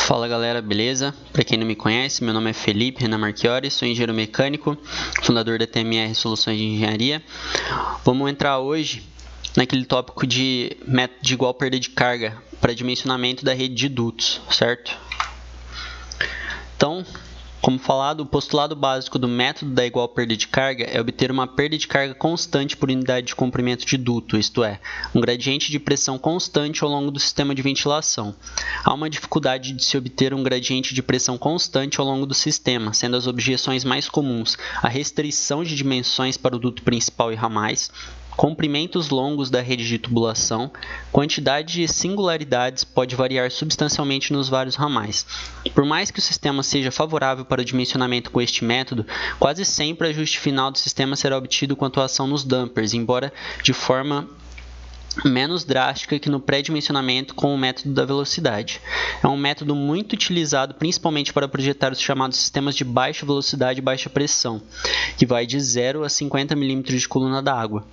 Fala galera, beleza? Para quem não me conhece, meu nome é Felipe Renan Marchiori, sou engenheiro mecânico, fundador da TMR Soluções de Engenharia. Vamos entrar hoje naquele tópico de método de igual perda de carga para dimensionamento da rede de dutos, certo? Então, como falado, o postulado básico do método da igual perda de carga é obter uma perda de carga constante por unidade de comprimento de duto, isto é, um gradiente de pressão constante ao longo do sistema de ventilação. Há uma dificuldade de se obter um gradiente de pressão constante ao longo do sistema, sendo as objeções mais comuns a restrição de dimensões para o duto principal e ramais, comprimentos longos da rede de tubulação, quantidade de singularidades pode variar substancialmente nos vários ramais. Por mais que o sistema seja favorável para o dimensionamento com este método, quase sempre o ajuste final do sistema será obtido com atuação nos dampers, embora de forma menos drástica que no pré-dimensionamento com o método da velocidade. É um método muito utilizado principalmente para projetar os chamados sistemas de baixa velocidade e baixa pressão, que vai de 0 a 50 mm de coluna d'água.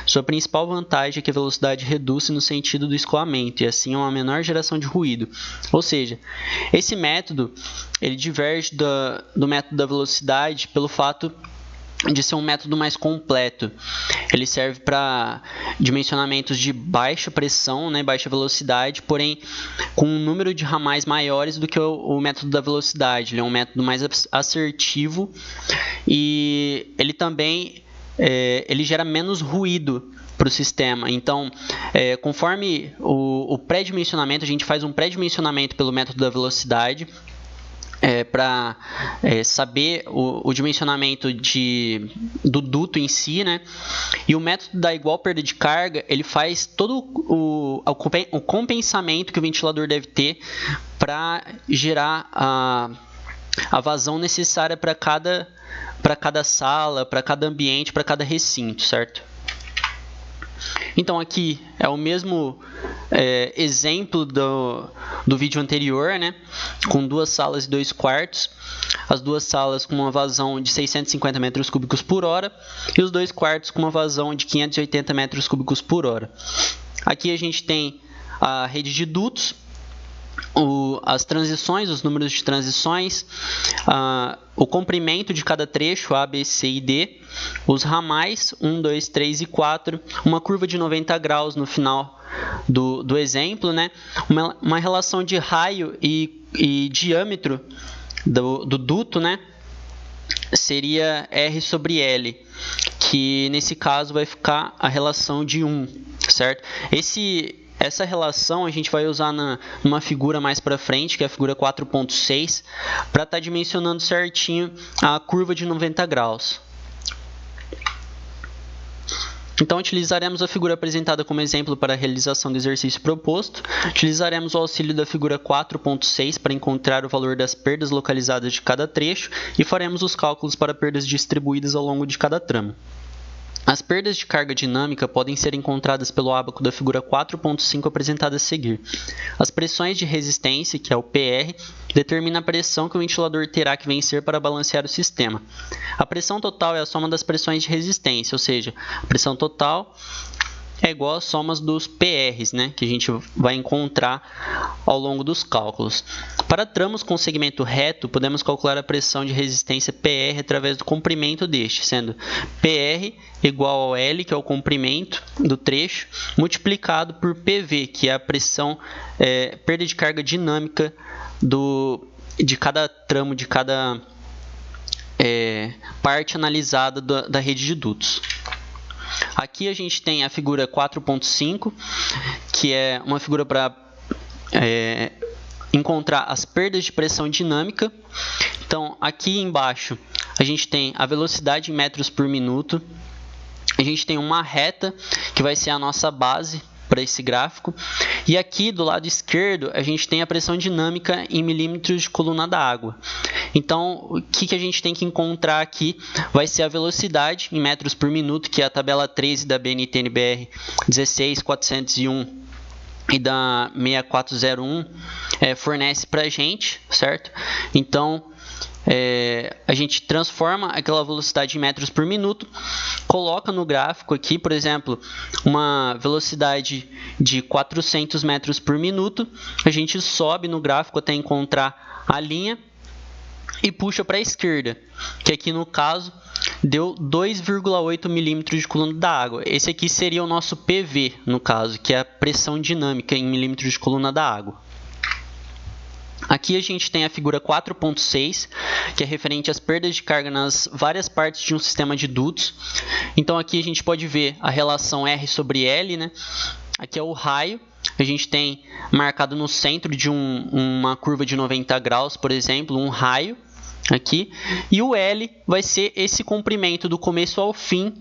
Sua principal vantagem é que a velocidade reduz no sentido do escoamento e assim há uma menor geração de ruído. Ou seja, esse método ele diverge do método da velocidade pelo fato de ser um método mais completo. Ele serve para dimensionamentos de baixa pressão, baixa velocidade, porém com um número de ramais maiores do que o método da velocidade. Ele é um método mais assertivo e ele também ele gera menos ruído para o sistema. Então, conforme o pré-dimensionamento, a gente faz um pré-dimensionamento pelo método da velocidade, para saber o dimensionamento do duto em si, E o método da igual perda de carga, ele faz todo o compensamento que o ventilador deve ter para gerar a vazão necessária para cada sala, para cada ambiente, para cada recinto, certo? Então aqui é o mesmo exemplo do vídeo anterior, com 2 salas e 2 quartos, as 2 salas com uma vazão de 650 metros cúbicos por hora e os 2 quartos com uma vazão de 580 metros cúbicos por hora. Aqui a gente tem a rede de dutos, as transições, os números de transições, o comprimento de cada trecho, A, B, C e D, os ramais, 1, 2, 3 e 4, uma curva de 90 graus no final do exemplo, uma relação de raio e diâmetro do duto, seria R sobre L, que nesse caso vai ficar a relação de 1, certo? Essa relação a gente vai usar numa figura mais para frente, que é a figura 4.6, para estar dimensionando certinho a curva de 90 graus. Então, utilizaremos a figura apresentada como exemplo para a realização do exercício proposto. Utilizaremos o auxílio da figura 4.6 para encontrar o valor das perdas localizadas de cada trecho e faremos os cálculos para perdas distribuídas ao longo de cada tramo. As perdas de carga dinâmica podem ser encontradas pelo ábaco da figura 4.5 apresentada a seguir. As pressões de resistência, que é o PR, determina a pressão que o ventilador terá que vencer para balancear o sistema. A pressão total é a soma das pressões de resistência, ou seja, a pressão total é igual às somas dos PRs, que a gente vai encontrar ao longo dos cálculos. Para tramos com segmento reto, podemos calcular a pressão de resistência PR através do comprimento deste, sendo PR igual ao L, que é o comprimento do trecho, multiplicado por PV, que é a pressão, perda de carga dinâmica de cada tramo, de cada parte analisada da rede de dutos. Aqui a gente tem a figura 4.5, que é uma figura para encontrar as perdas de pressão dinâmica. Então, aqui embaixo a gente tem a velocidade em metros por minuto. A gente tem uma reta, que vai ser a nossa base para esse gráfico. E aqui do lado esquerdo a gente tem a pressão dinâmica em milímetros de coluna d'água. Então, o que a gente tem que encontrar aqui vai ser a velocidade em metros por minuto, que é a tabela 13 da BNT-NBR 16401 e da 6401 fornece para a gente, certo? Então, a gente transforma aquela velocidade em metros por minuto, coloca no gráfico aqui, por exemplo, uma velocidade de 400 metros por minuto, a gente sobe no gráfico até encontrar a linha e puxa para a esquerda, que aqui no caso deu 2,8 milímetros de coluna d'água. Esse aqui seria o nosso PV, no caso, que é a pressão dinâmica em milímetros de coluna d'água. Aqui a gente tem a figura 4.6, que é referente às perdas de carga nas várias partes de um sistema de dutos. Então aqui a gente pode ver a relação R sobre L, né? Aqui é o raio, a gente tem marcado no centro de uma curva de 90 graus, por exemplo, um raio aqui. E o L vai ser esse comprimento do começo ao fim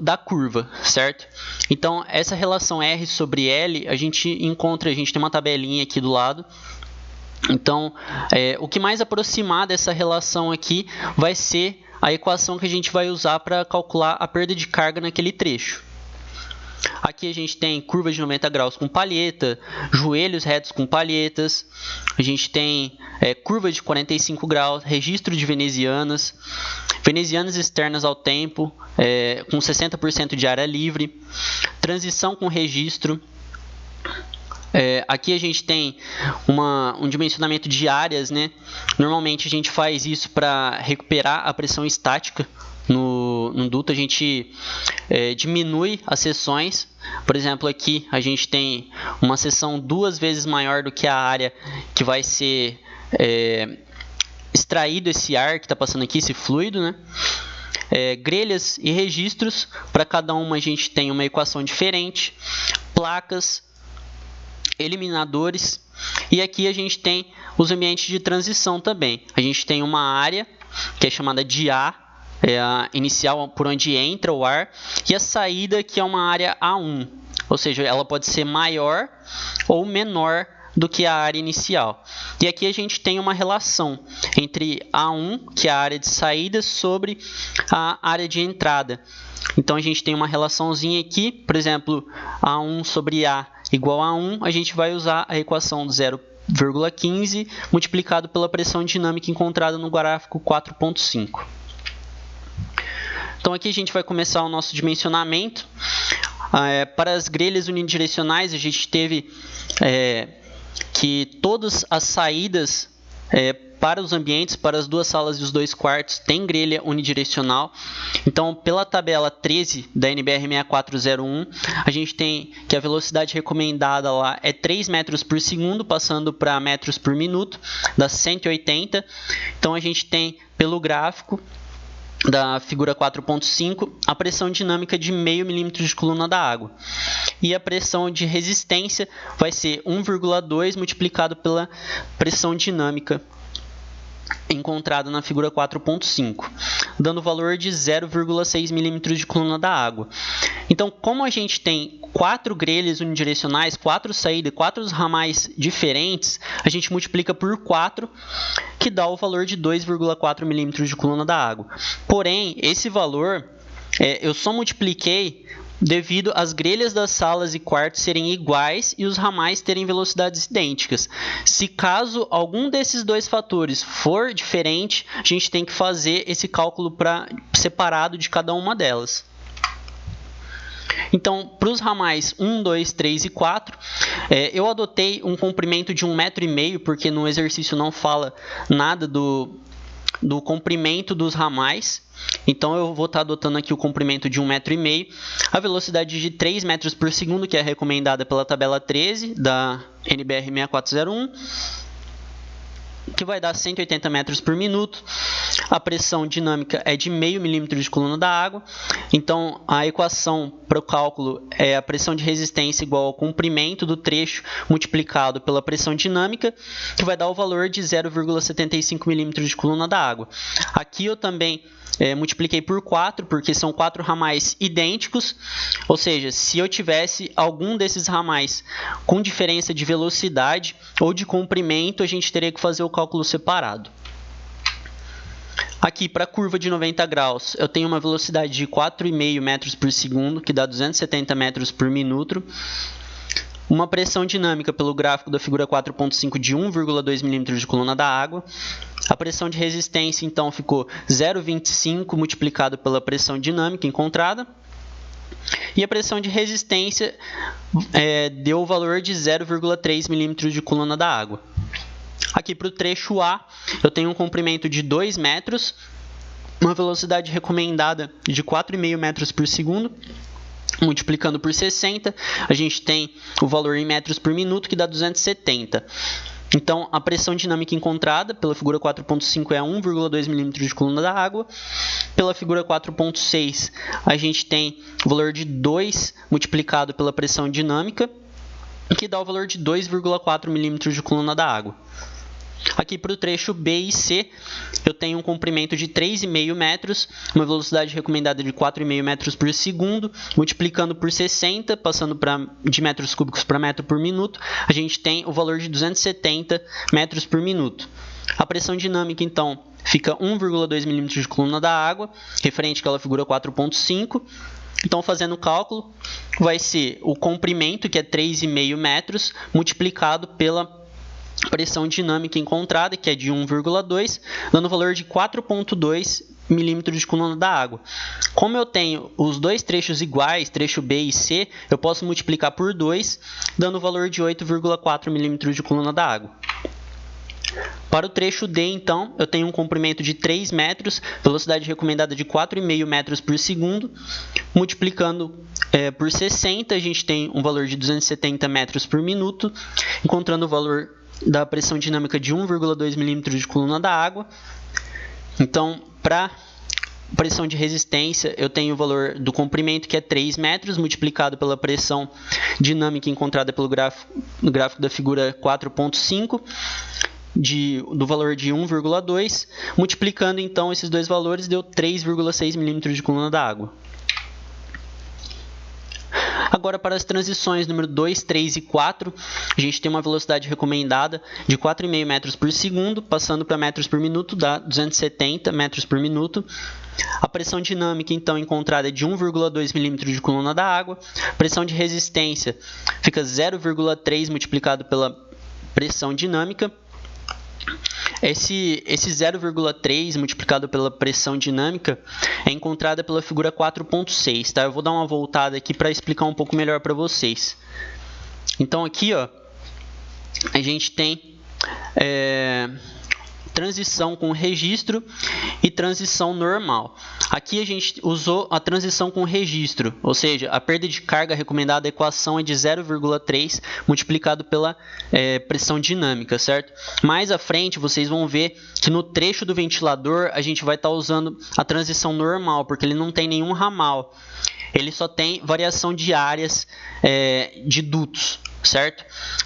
da curva, certo? Então essa relação R sobre L a gente tem uma tabelinha aqui do lado. Então, o que mais aproximar dessa relação aqui vai ser a equação que a gente vai usar para calcular a perda de carga naquele trecho. Aqui a gente tem curva de 90 graus com palheta, joelhos retos com palhetas, a gente tem curva de 45 graus, registro de venezianas, venezianas externas ao tempo, com 60% de área livre, transição com registro. Aqui a gente tem um dimensionamento de áreas, né? Normalmente a gente faz isso para recuperar a pressão estática no duto. A gente diminui as seções. Por exemplo, aqui a gente tem uma seção 2 vezes maior do que a área que vai ser extraído esse ar que está passando aqui, esse fluido, né? Grelhas e registros, para cada uma a gente tem uma equação diferente. Placas, eliminadores, e aqui a gente tem os ambientes de transição também. A gente tem uma área que é chamada de A, a inicial por onde entra o ar, e a saída que é uma área A1, ou seja, ela pode ser maior ou menor do que a área inicial. E aqui a gente tem uma relação entre A1, que é a área de saída, sobre a área de entrada. Então a gente tem uma relaçãozinha aqui, por exemplo, A1 sobre A igual a 1, a gente vai usar a equação de 0,15 multiplicado pela pressão dinâmica encontrada no gráfico 4.5. Então aqui a gente vai começar o nosso dimensionamento. Para as grelhas unidirecionais, a gente teve que todas as saídas para os ambientes, para as 2 salas e os 2 quartos, tem grelha unidirecional. Então, pela tabela 13 da NBR 6401, a gente tem que a velocidade recomendada lá é 3 metros por segundo, passando para metros por minuto, dá 180. Então, a gente tem, pelo gráfico da figura 4.5, a pressão dinâmica de 0,5 milímetro de coluna da água. E a pressão de resistência vai ser 1,2 multiplicado pela pressão dinâmica encontrada na figura 4.5, dando o valor de 0,6 milímetros de coluna da água. Então, como a gente tem 4 grelhas unidirecionais, 4 saídas, 4 ramais diferentes, a gente multiplica por 4, que dá o valor de 2,4 milímetros de coluna da água. Porém, esse valor eu só multipliquei devido às grelhas das salas e quartos serem iguais e os ramais terem velocidades idênticas. Se caso algum desses dois fatores for diferente, a gente tem que fazer esse cálculo separado de cada uma delas. Então, para os ramais 1, 2, 3 e 4, eu adotei um comprimento de 1,5 m, porque no exercício não fala nada do comprimento dos ramais. Então eu vou estar adotando aqui o comprimento de 1,5 m, a velocidade de 3 metros por segundo, que é recomendada pela tabela 13 da NBR 6401, que vai dar 180 metros por minuto. A pressão dinâmica é de 0,5 milímetro de coluna da água. Então a equação para o cálculo é a pressão de resistência igual ao comprimento do trecho multiplicado pela pressão dinâmica, que vai dar o valor de 0,75 milímetros de coluna da água. Aqui eu também multipliquei por 4, porque são 4 ramais idênticos, ou seja, se eu tivesse algum desses ramais com diferença de velocidade ou de comprimento, a gente teria que fazer o cálculo separado. Aqui, para a curva de 90 graus, eu tenho uma velocidade de 4,5 metros por segundo, que dá 270 metros por minuto. Uma pressão dinâmica pelo gráfico da figura 4.5 de 1,2 milímetros de coluna da água. A pressão de resistência, então, ficou 0,25 multiplicado pela pressão dinâmica encontrada. E a pressão de resistência deu o valor de 0,3 milímetros de coluna da água. Aqui para o trecho A, eu tenho um comprimento de 2 metros, uma velocidade recomendada de 4,5 metros por segundo. Multiplicando por 60, a gente tem o valor em metros por minuto, que dá 270. Então, a pressão dinâmica encontrada pela figura 4.5 é 1,2 milímetros de coluna da água. Pela figura 4.6, a gente tem o valor de 2 multiplicado pela pressão dinâmica, que dá o valor de 2,4 milímetros de coluna da água. Aqui para o trecho B e C, eu tenho um comprimento de 3,5 metros, uma velocidade recomendada de 4,5 metros por segundo, multiplicando por 60, passando de metros cúbicos para metro por minuto, a gente tem o valor de 270 metros por minuto. A pressão dinâmica, então, fica 1,2 milímetros de coluna da água, referente àquela figura 4.5. Então, fazendo o cálculo, vai ser o comprimento, que é 3,5 metros, multiplicado pela pressão dinâmica encontrada, que é de 1,2, dando o valor de 4,2 milímetros de coluna da água. Como eu tenho os dois trechos iguais, trecho B e C, eu posso multiplicar por 2, dando o valor de 8,4 milímetros de coluna da água. Para o trecho D, então, eu tenho um comprimento de 3 metros, velocidade recomendada de 4,5 metros por segundo. Multiplicando por 60, a gente tem um valor de 270 metros por minuto, encontrando o valor da pressão dinâmica de 1,2 milímetros de coluna da água. Então, para pressão de resistência, eu tenho o valor do comprimento, que é 3 metros, multiplicado pela pressão dinâmica encontrada pelo gráfico da figura 4.5, do valor de 1,2. Multiplicando, então, esses dois valores, deu 3,6 milímetros de coluna da água. Agora, para as transições número 2, 3 e 4, a gente tem uma velocidade recomendada de 4,5 metros por segundo, passando para metros por minuto, dá 270 metros por minuto. A pressão dinâmica, então, encontrada é de 1,2 milímetros de coluna da água. A pressão de resistência fica 0,3 multiplicado pela pressão dinâmica. Esse 0,3 multiplicado pela pressão dinâmica é encontrada pela figura 4.6, tá? Eu vou dar uma voltada aqui para explicar um pouco melhor para vocês. Então, aqui, ó, a gente tem transição com registro e transição normal. Aqui a gente usou a transição com registro, ou seja, a perda de carga recomendada, a equação é de 0,3 multiplicado pela pressão dinâmica, certo? Mais à frente vocês vão ver que no trecho do ventilador a gente vai estar usando a transição normal, porque ele não tem nenhum ramal. Ele só tem variação de áreas de dutos, certo?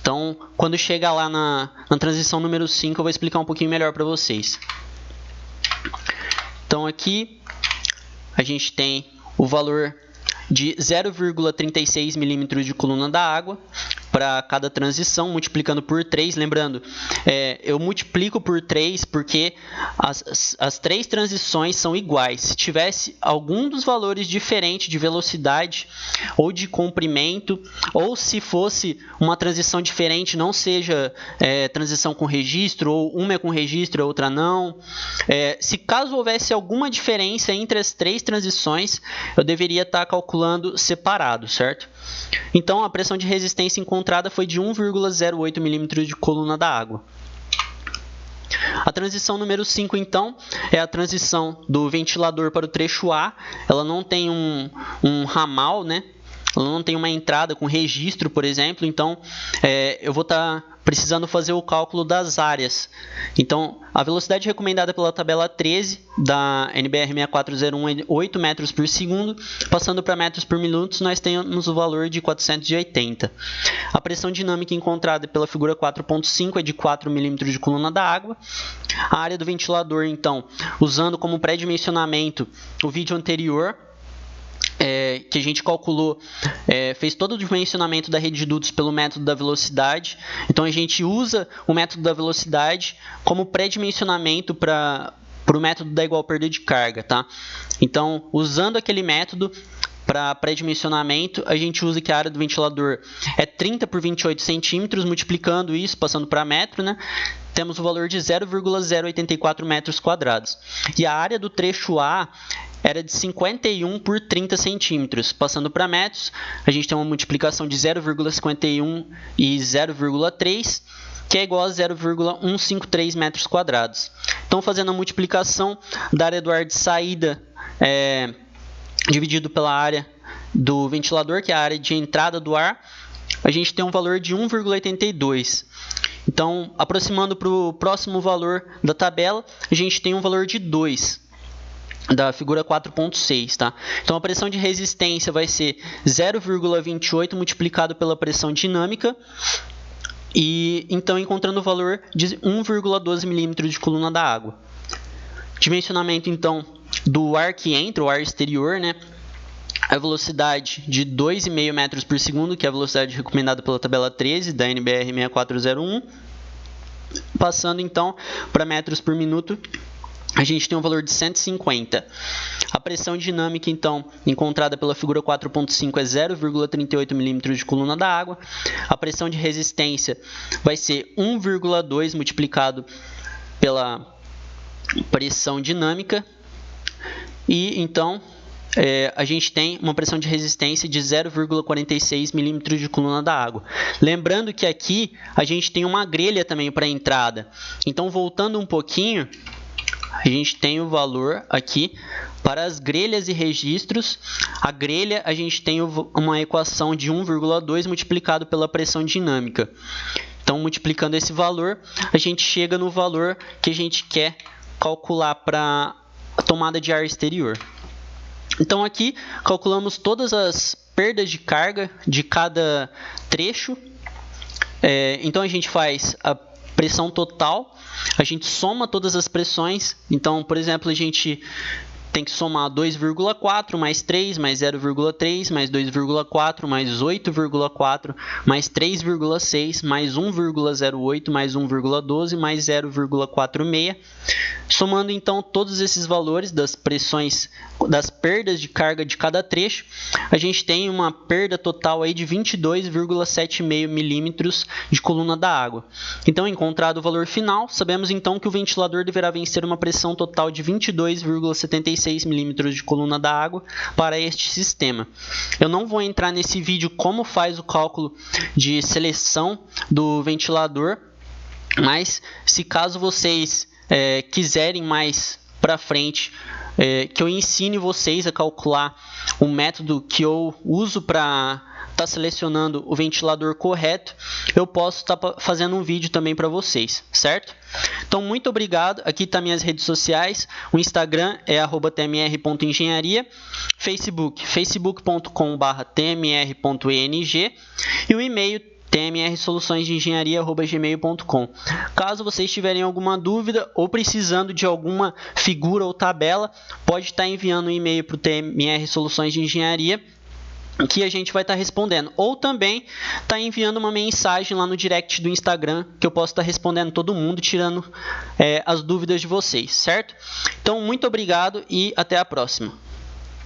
Então, quando chegar lá na transição número 5, eu vou explicar um pouquinho melhor para vocês. Então, aqui a gente tem o valor de 0,36 milímetros de coluna da água para cada transição, multiplicando por 3. Lembrando, eu multiplico por 3 porque as três transições são iguais. Se tivesse algum dos valores diferente de velocidade ou de comprimento, ou se fosse uma transição diferente, não seja transição com registro, ou uma é com registro e a outra não, se caso houvesse alguma diferença entre as três transições, eu deveria estar calculando separado, certo? Então, a pressão de resistência encontrada foi de 1,08 milímetros de coluna da água. A transição número 5, então, é a transição do ventilador para o trecho A. Ela não tem um ramal, né? Ela não tem uma entrada com registro, por exemplo. Então, eu vou estar precisando fazer o cálculo das áreas. Então, a velocidade recomendada pela tabela 13 da NBR 6401 é 8 metros por segundo. Passando para metros por minuto, nós temos o valor de 480. A pressão dinâmica encontrada pela figura 4.5 é de 4 milímetros de coluna da água. A área do ventilador, então, usando como pré-dimensionamento o vídeo anterior, que a gente calculou, fez todo o dimensionamento da rede de dutos pelo método da velocidade. Então, a gente usa o método da velocidade como pré-dimensionamento para o método da igual perda de carga, tá? Então, usando aquele método para pré-dimensionamento, a gente usa que a área do ventilador é 30 por 28 centímetros, multiplicando isso, passando para metro, né? temos o valor de 0,084 metros quadrados. E a área do trecho A era de 51 por 30 centímetros. Passando para metros, a gente tem uma multiplicação de 0,51 e 0,3, que é igual a 0,153 metros quadrados. Então, fazendo a multiplicação da área do ar de saída dividido pela área do ventilador, que é a área de entrada do ar, a gente tem um valor de 1,82. Então, aproximando para o próximo valor da tabela, a gente tem um valor de 2. Da figura 4.6, tá? Então, a pressão de resistência vai ser 0,28 multiplicado pela pressão dinâmica, e então encontrando o valor de 1,12 milímetros de coluna da água. Dimensionamento, então, do ar que entra, o ar exterior, né? A velocidade de 2,5 metros por segundo, que é a velocidade recomendada pela tabela 13 da NBR 6401. Passando, então, para metros por minuto, a gente tem um valor de 150. A pressão dinâmica, então, encontrada pela figura 4.5 é 0,38 milímetros de coluna da água. A pressão de resistência vai ser 1,2 multiplicado pela pressão dinâmica. E, então, a gente tem uma pressão de resistência de 0,46 milímetros de coluna da água. Lembrando que aqui a gente tem uma grelha também para a entrada. Então, voltando um pouquinho, a gente tem o valor aqui para as grelhas e registros. A grelha, a gente tem uma equação de 1,2 multiplicado pela pressão dinâmica. Então, multiplicando esse valor, a gente chega no valor que a gente quer calcular para a tomada de ar exterior. Então, aqui calculamos todas as perdas de carga de cada trecho. Então, a gente faz a pressão total, a gente soma todas as pressões. Então, por exemplo, a gente tem que somar 2,4 mais 3 mais 0,3 mais 2,4 mais 8,4 mais 3,6 mais 1,08 mais 1,12 mais 0,46. Somando, então, todos esses valores das pressões, das perdas de carga de cada trecho, a gente tem uma perda total aí de 22,75 milímetros de coluna da água. Então, encontrado o valor final, sabemos então que o ventilador deverá vencer uma pressão total de 22,76 milímetros de coluna da água para este sistema. Eu não vou entrar nesse vídeo como faz o cálculo de seleção do ventilador, mas se caso vocês quiserem mais para frente que eu ensine vocês a calcular o método que eu uso para estar selecionando o ventilador correto, eu posso estar fazendo um vídeo também para vocês, certo? Então, muito obrigado. Aqui estão minhas redes sociais. O Instagram é @tmr.engenharia, facebook.com/tmr.eng e o e-mail tmrsoluçõesdeengenharia@gmail.com. Caso vocês tiverem alguma dúvida ou precisando de alguma figura ou tabela, pode estar enviando um e-mail para o TMR Soluções de Engenharia, que a gente vai estar respondendo. Ou também está enviando uma mensagem lá no direct do Instagram, que eu posso estar respondendo todo mundo, tirando as dúvidas de vocês, certo? Então, muito obrigado e até a próxima.